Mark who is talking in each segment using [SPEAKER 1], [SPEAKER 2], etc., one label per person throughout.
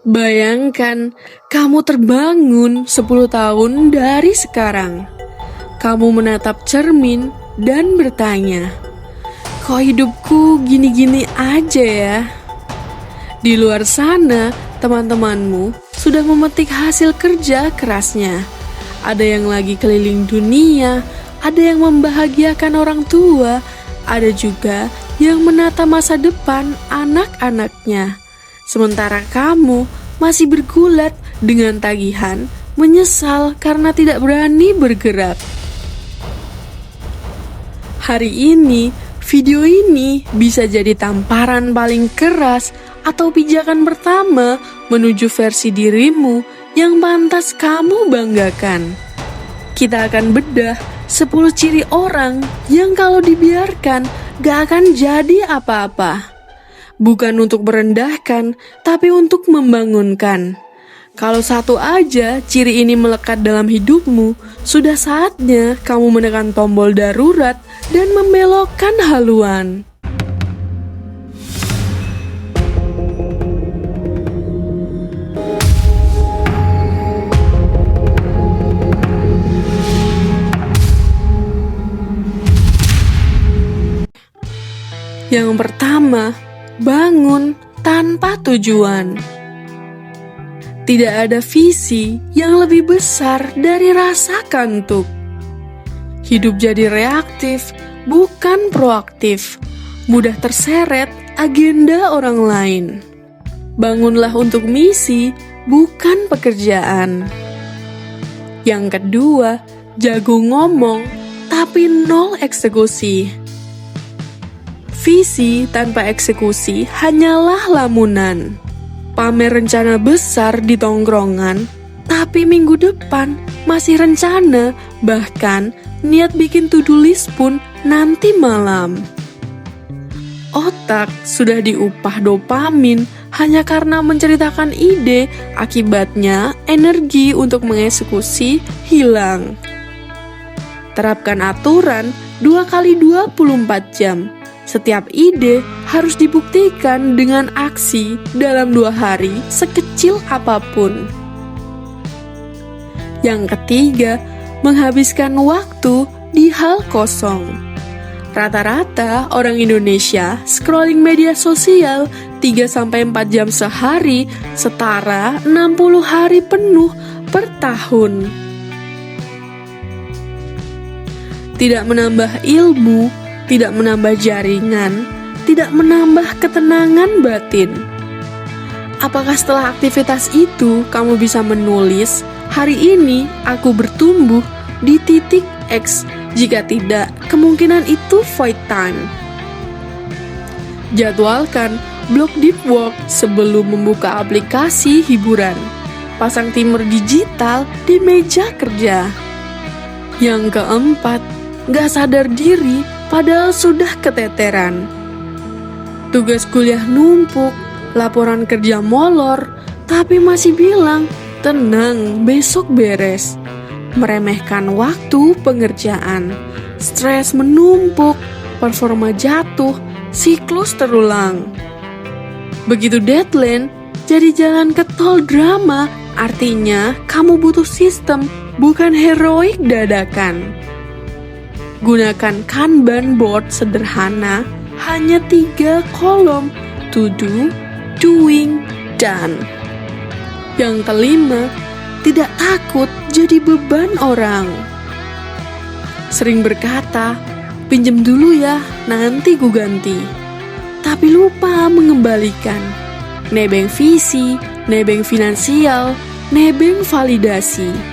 [SPEAKER 1] Bayangkan, kamu terbangun 10 tahun dari sekarang. Kamu menatap cermin dan bertanya, kok hidupku gini-gini aja ya? Di luar sana, teman-temanmu sudah memetik hasil kerja kerasnya. Ada yang lagi keliling dunia, ada yang membahagiakan orang tua, ada juga yang menata masa depan anak-anaknya. Sementara kamu masih bergulat dengan tagihan, menyesal karena tidak berani bergerak. Hari ini, video ini bisa jadi tamparan paling keras atau pijakan pertama menuju versi dirimu yang pantas kamu banggakan. Kita akan bedah 10 ciri orang yang kalau dibiarkan gak akan jadi apa-apa. Bukan untuk merendahkan, tapi untuk membangunkan. Kalau satu aja ciri ini melekat dalam hidupmu, sudah saatnya kamu menekan tombol darurat dan membelokkan haluan. Yang pertama, bangun tanpa tujuan. Tidak ada visi yang lebih besar dari rasa kantuk. Hidup jadi reaktif, bukan proaktif. Mudah terseret agenda orang lain. Bangunlah untuk misi, bukan pekerjaan. Yang kedua, jago ngomong, tapi nol eksekusi. Visi tanpa eksekusi hanyalah lamunan. Pamer rencana besar di tongkrongan, tapi minggu depan masih rencana, bahkan niat bikin to-do list pun nanti malam. Otak sudah diupah dopamin hanya karena menceritakan ide, akibatnya energi untuk mengeksekusi hilang. Terapkan aturan 2 kali 24 jam. Setiap ide harus dibuktikan dengan aksi dalam 2 hari sekecil apapun. Yang ketiga, menghabiskan waktu di hal kosong. Rata-rata orang Indonesia scrolling media sosial 3-4 jam sehari, setara 60 hari penuh per tahun. Tidak menambah ilmu, tidak menambah jaringan, tidak menambah ketenangan batin. Apakah setelah aktivitas itu kamu bisa menulis, hari ini aku bertumbuh di titik X? Jika tidak, kemungkinan itu void time. Jadwalkan block deep work sebelum membuka aplikasi hiburan. Pasang timer digital di meja kerja. Yang keempat, gak sadar diri padahal sudah keteteran. Tugas kuliah numpuk, laporan kerja molor, tapi masih bilang, tenang, besok beres. Meremehkan waktu pengerjaan, stres menumpuk, performa jatuh, siklus terulang. Begitu deadline, jadi jalan ke tol drama, artinya kamu butuh sistem, bukan heroik dadakan. Gunakan Kanban board sederhana, hanya 3 kolom, to do, doing, done. Yang kelima, tidak takut jadi beban orang. Sering berkata, pinjem dulu ya, nanti gue ganti. Tapi lupa mengembalikan. Nebeng visi, nebeng finansial, nebeng validasi.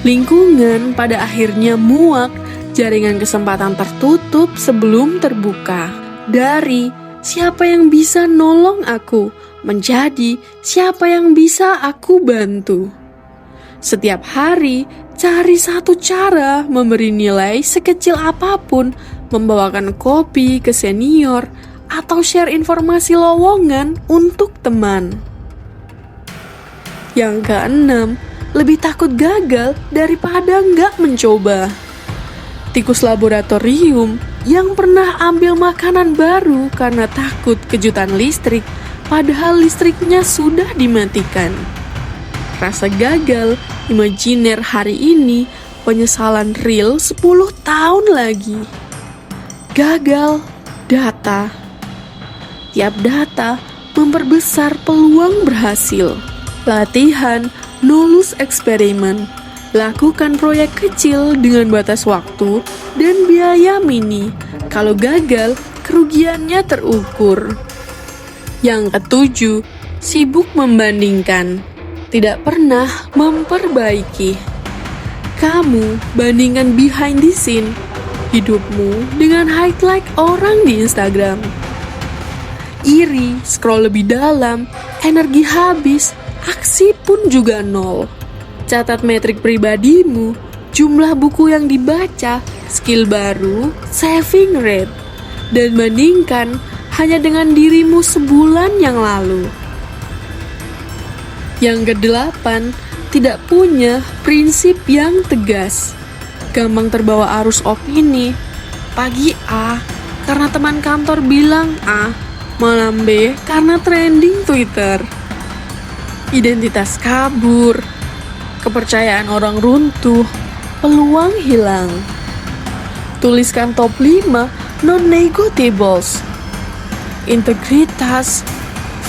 [SPEAKER 1] Lingkungan pada akhirnya muak, jaringan kesempatan tertutup sebelum terbuka. Dari siapa yang bisa nolong aku, menjadi siapa yang bisa aku bantu. Setiap hari, cari satu cara memberi nilai sekecil apapun, membawakan kopi ke senior, atau share informasi lowongan untuk teman. Yang keenam, lebih takut gagal daripada nggak mencoba. Tikus laboratorium yang pernah ambil makanan baru karena takut kejutan listrik, padahal listriknya sudah dimatikan. Rasa gagal, imajiner hari ini, penyesalan real 10 tahun lagi. Gagal, data. Tiap data memperbesar peluang berhasil. Latihan, lulus eksperimen. Lakukan proyek kecil dengan batas waktu dan biaya mini. Kalau gagal, kerugiannya terukur. Yang ketujuh, sibuk membandingkan. Tidak pernah memperbaiki. Kamu bandingkan behind the scene hidupmu dengan highlight orang di Instagram. Iri, scroll lebih dalam, energi habis, aksi pun juga nol. Catat metrik pribadimu, jumlah buku yang dibaca, skill baru, saving rate, dan bandingkan hanya dengan dirimu sebulan yang lalu. Yang kedelapan, tidak punya prinsip yang tegas. Gampang terbawa arus opini. Pagi A, karena teman kantor bilang A, malam B, karena trending Twitter. Identitas kabur, kepercayaan orang runtuh, peluang hilang. Tuliskan top 5 non-negotiables. Integritas,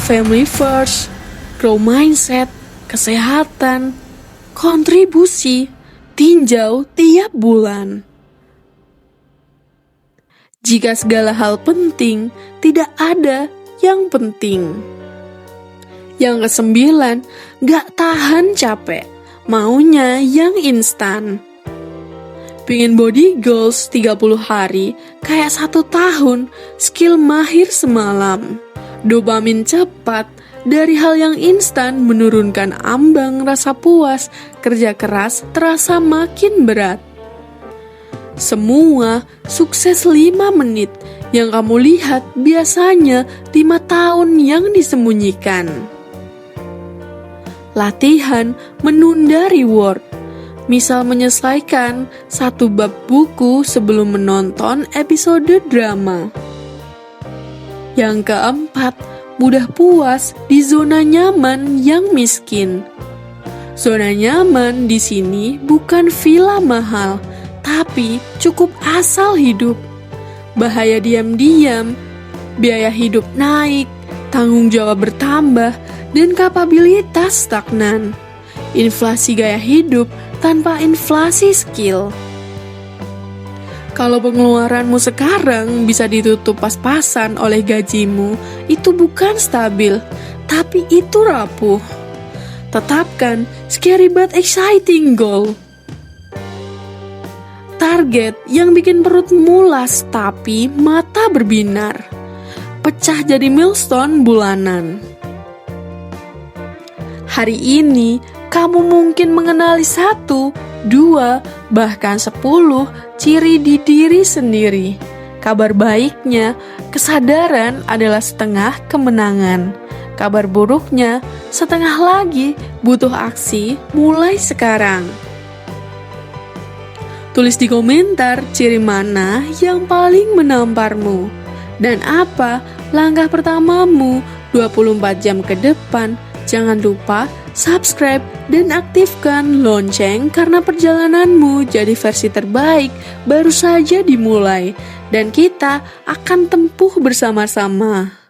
[SPEAKER 1] family first, grow mindset, kesehatan, kontribusi, tinjau tiap bulan. Jika segala hal penting, tidak ada yang penting. Yang kesembilan, gak tahan capek, maunya yang instan. Pingin body goals 30 hari, kayak 1 tahun, skill mahir semalam. Dopamin cepat, dari hal yang instan menurunkan ambang rasa puas, kerja keras terasa makin berat. Semua sukses 5 menit, yang kamu lihat biasanya 5 tahun yang disembunyikan. Latihan menunda reward. Misal menyelesaikan 1 bab buku sebelum menonton episode drama. Yang keempat, mudah puas di zona nyaman yang miskin. Zona nyaman di sini bukan villa mahal, tapi cukup asal hidup. Bahaya diam-diam, biaya hidup naik, tanggung jawab bertambah, dan kapabilitas stagnan. Inflasi gaya hidup tanpa inflasi skill. Kalau pengeluaranmu sekarang bisa ditutup pas-pasan oleh gajimu, itu bukan stabil, tapi itu rapuh. Tetapkan scary but exciting goal. Target yang bikin perut mulas tapi mata berbinar. Pecah jadi milestone bulanan. Hari ini, kamu mungkin mengenali 1, 2, bahkan 10 ciri di diri sendiri. Kabar baiknya, kesadaran adalah setengah kemenangan. Kabar buruknya, setengah lagi butuh aksi mulai sekarang. Tulis di komentar ciri mana yang paling menamparmu. Dan apa langkah pertamamu 24 jam ke depan. Jangan lupa subscribe dan aktifkan lonceng karena perjalananmu jadi versi terbaik baru saja dimulai dan kita akan tempuh bersama-sama.